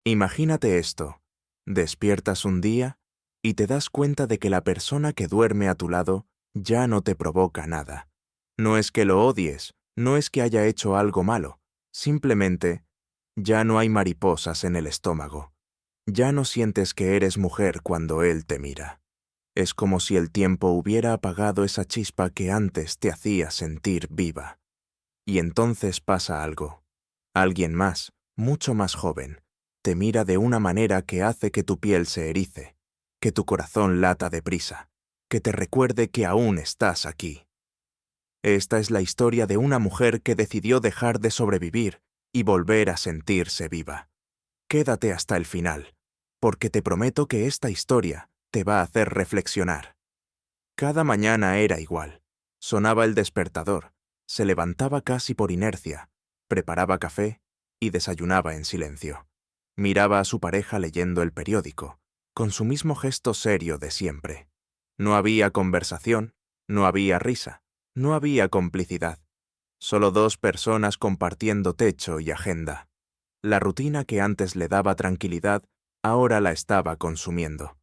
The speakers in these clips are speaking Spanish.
Imagínate esto. Despiertas un día y te das cuenta de que la persona que duerme a tu lado ya no te provoca nada. No es que lo odies, no es que haya hecho algo malo, simplemente ya no hay mariposas en el estómago. Ya no sientes que eres mujer cuando él te mira. Es como si el tiempo hubiera apagado esa chispa que antes te hacía sentir viva. Y entonces pasa algo. Alguien más, mucho más joven, te mira de una manera que hace que tu piel se erice, que tu corazón lata deprisa, que te recuerde que aún estás aquí. Esta es la historia de una mujer que decidió dejar de sobrevivir y volver a sentirse viva. Quédate hasta el final, porque te prometo que esta historia te va a hacer reflexionar. Cada mañana era igual. Sonaba el despertador, se levantaba casi por inercia, preparaba café y desayunaba en silencio. Miraba a su pareja leyendo el periódico, con su mismo gesto serio de siempre. No había conversación, no había risa, no había complicidad. Solo dos personas compartiendo techo y agenda. La rutina que antes le daba tranquilidad, ahora la estaba consumiendo.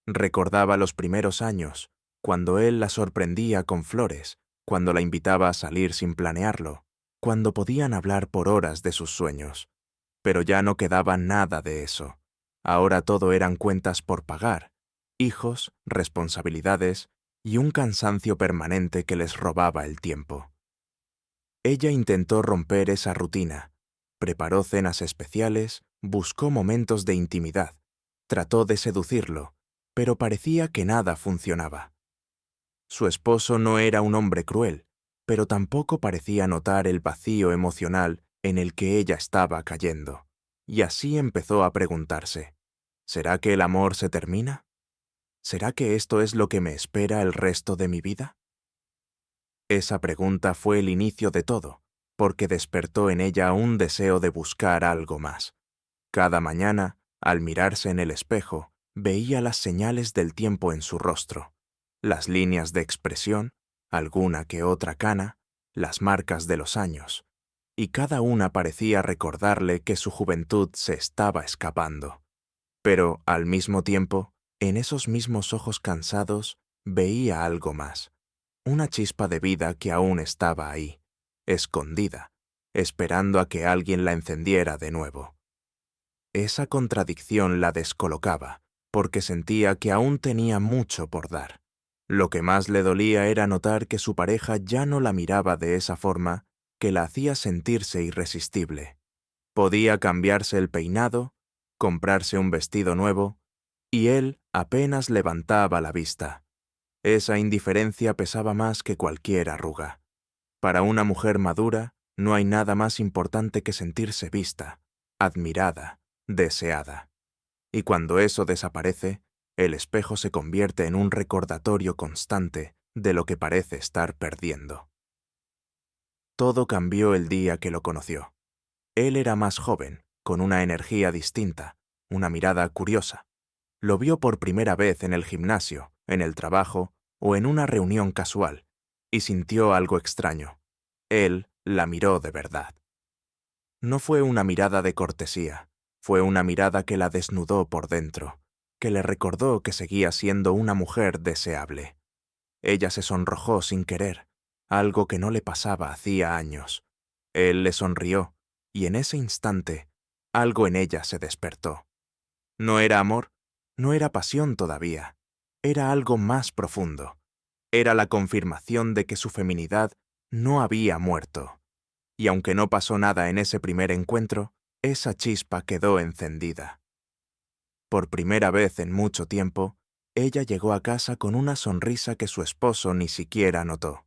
Recordaba los primeros años, cuando él la sorprendía con flores, cuando la invitaba a salir sin planearlo, cuando podían hablar por horas de sus sueños. Pero ya no quedaba nada de eso. Ahora todo eran cuentas por pagar, hijos, responsabilidades y un cansancio permanente que les robaba el tiempo. Ella intentó romper esa rutina, preparó cenas especiales, buscó momentos de intimidad, trató de seducirlo, pero parecía que nada funcionaba. Su esposo no era un hombre cruel, pero tampoco parecía notar el vacío emocional en el que ella estaba cayendo. Y así empezó a preguntarse, ¿será que el amor se termina? ¿Será que esto es lo que me espera el resto de mi vida? Esa pregunta fue el inicio de todo, porque despertó en ella un deseo de buscar algo más. Cada mañana, al mirarse en el espejo, veía las señales del tiempo en su rostro, las líneas de expresión, alguna que otra cana, las marcas de los años, y cada una parecía recordarle que su juventud se estaba escapando. Pero, al mismo tiempo, en esos mismos ojos cansados, veía algo más, una chispa de vida que aún estaba ahí, escondida, esperando a que alguien la encendiera de nuevo. Esa contradicción la descolocaba, porque sentía que aún tenía mucho por dar. Lo que más le dolía era notar que su pareja ya no la miraba de esa forma que la hacía sentirse irresistible. Podía cambiarse el peinado, comprarse un vestido nuevo, y él apenas levantaba la vista. Esa indiferencia pesaba más que cualquier arruga. Para una mujer madura, no hay nada más importante que sentirse vista, admirada, deseada. Y cuando eso desaparece, el espejo se convierte en un recordatorio constante de lo que parece estar perdiendo. Todo cambió el día que lo conoció. Él era más joven, con una energía distinta, una mirada curiosa. Lo vio por primera vez en el gimnasio, en el trabajo o en una reunión casual, y sintió algo extraño. Él la miró de verdad. No fue una mirada de cortesía, fue una mirada que la desnudó por dentro, que le recordó que seguía siendo una mujer deseable. Ella se sonrojó sin querer, algo que no le pasaba hacía años. Él le sonrió, y en ese instante, algo en ella se despertó. No era amor, no era pasión todavía, era algo más profundo. Era la confirmación de que su feminidad no había muerto. Y aunque no pasó nada en ese primer encuentro, esa chispa quedó encendida. Por primera vez en mucho tiempo, ella llegó a casa con una sonrisa que su esposo ni siquiera notó.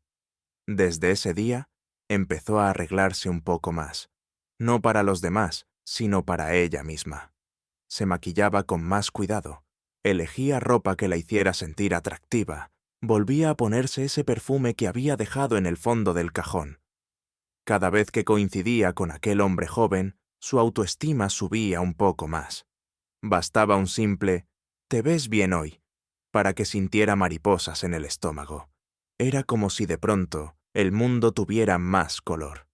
Desde ese día, empezó a arreglarse un poco más, no para los demás, sino para ella misma. Se maquillaba con más cuidado, elegía ropa que la hiciera sentir atractiva, volvía a ponerse ese perfume que había dejado en el fondo del cajón. Cada vez que coincidía con aquel hombre joven, su autoestima subía un poco más. Bastaba un simple «te ves bien hoy» para que sintiera mariposas en el estómago. Era como si de pronto el mundo tuviera más color.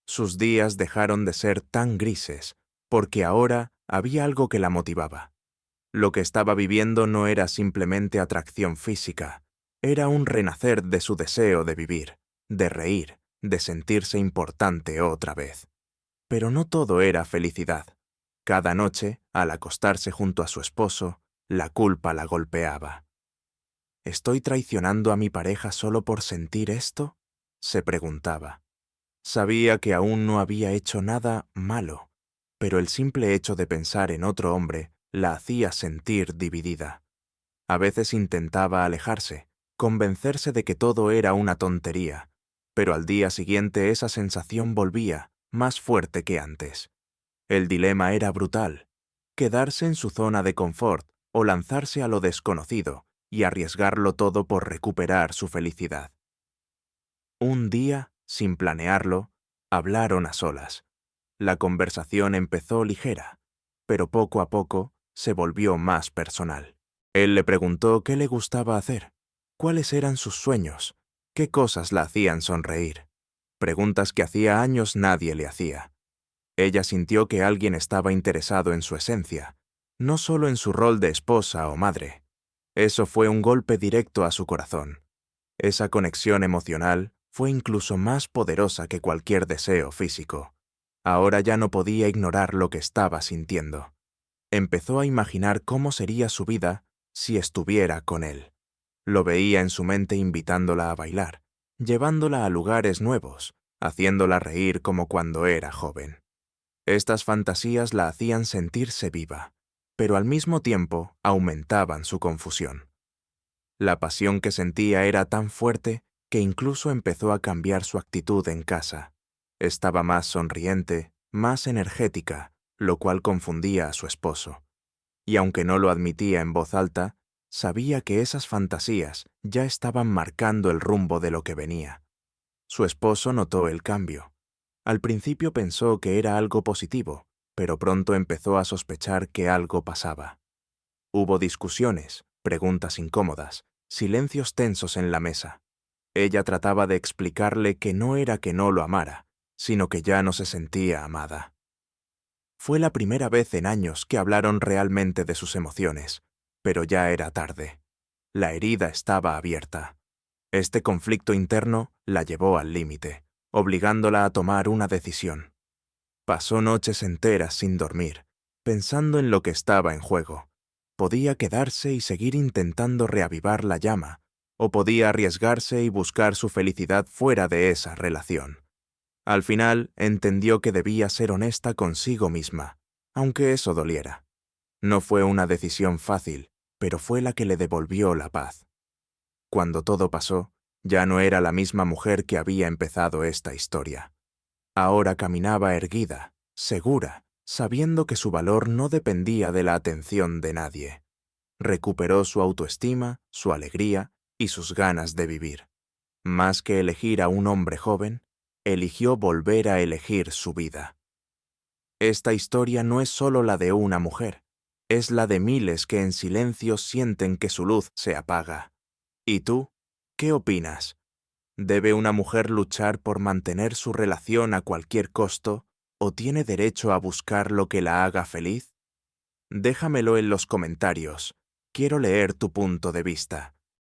Sus días dejaron de ser tan grises, porque ahora había algo que la motivaba. Lo que estaba viviendo no era simplemente atracción física, era un renacer de su deseo de vivir, de reír, de sentirse importante otra vez. Pero no todo era felicidad. Cada noche, al acostarse junto a su esposo, la culpa la golpeaba. ¿Estoy traicionando a mi pareja solo por sentir esto?, se preguntaba. Sabía que aún no había hecho nada malo, pero el simple hecho de pensar en otro hombre la hacía sentir dividida. A veces intentaba alejarse, convencerse de que todo era una tontería, pero al día siguiente esa sensación volvía, más fuerte que antes. El dilema era brutal: quedarse en su zona de confort o lanzarse a lo desconocido y arriesgarlo todo por recuperar su felicidad. Un día, sin planearlo, hablaron a solas. La conversación empezó ligera, pero poco a poco se volvió más personal. Él le preguntó qué le gustaba hacer, cuáles eran sus sueños, qué cosas la hacían sonreír. Preguntas que hacía años nadie le hacía. Ella sintió que alguien estaba interesado en su esencia, no solo en su rol de esposa o madre. Eso fue un golpe directo a su corazón. Esa conexión emocional fue incluso más poderosa que cualquier deseo físico. Ahora ya no podía ignorar lo que estaba sintiendo. Empezó a imaginar cómo sería su vida si estuviera con él. Lo veía en su mente invitándola a bailar, llevándola a lugares nuevos, haciéndola reír como cuando era joven. Estas fantasías la hacían sentirse viva, pero al mismo tiempo aumentaban su confusión. La pasión que sentía era tan fuerte que incluso empezó a cambiar su actitud en casa. Estaba más sonriente, más energética, lo cual confundía a su esposo. Y aunque no lo admitía en voz alta, sabía que esas fantasías ya estaban marcando el rumbo de lo que venía. Su esposo notó el cambio. Al principio pensó que era algo positivo, pero pronto empezó a sospechar que algo pasaba. Hubo discusiones, preguntas incómodas, silencios tensos en la mesa. Ella trataba de explicarle que no era que no lo amara, sino que ya no se sentía amada. Fue la primera vez en años que hablaron realmente de sus emociones, pero ya era tarde. La herida estaba abierta. Este conflicto interno la llevó al límite, obligándola a tomar una decisión. Pasó noches enteras sin dormir, pensando en lo que estaba en juego. Podía quedarse y seguir intentando reavivar la llama, o podía arriesgarse y buscar su felicidad fuera de esa relación. Al final, entendió que debía ser honesta consigo misma, aunque eso doliera. No fue una decisión fácil, pero fue la que le devolvió la paz. Cuando todo pasó, ya no era la misma mujer que había empezado esta historia. Ahora caminaba erguida, segura, sabiendo que su valor no dependía de la atención de nadie. Recuperó su autoestima, su alegría y sus ganas de vivir. Más que elegir a un hombre joven, eligió volver a elegir su vida. Esta historia no es solo la de una mujer, es la de miles que en silencio sienten que su luz se apaga. ¿Y tú? ¿Qué opinas? ¿Debe una mujer luchar por mantener su relación a cualquier costo o tiene derecho a buscar lo que la haga feliz? Déjamelo en los comentarios. Quiero leer tu punto de vista.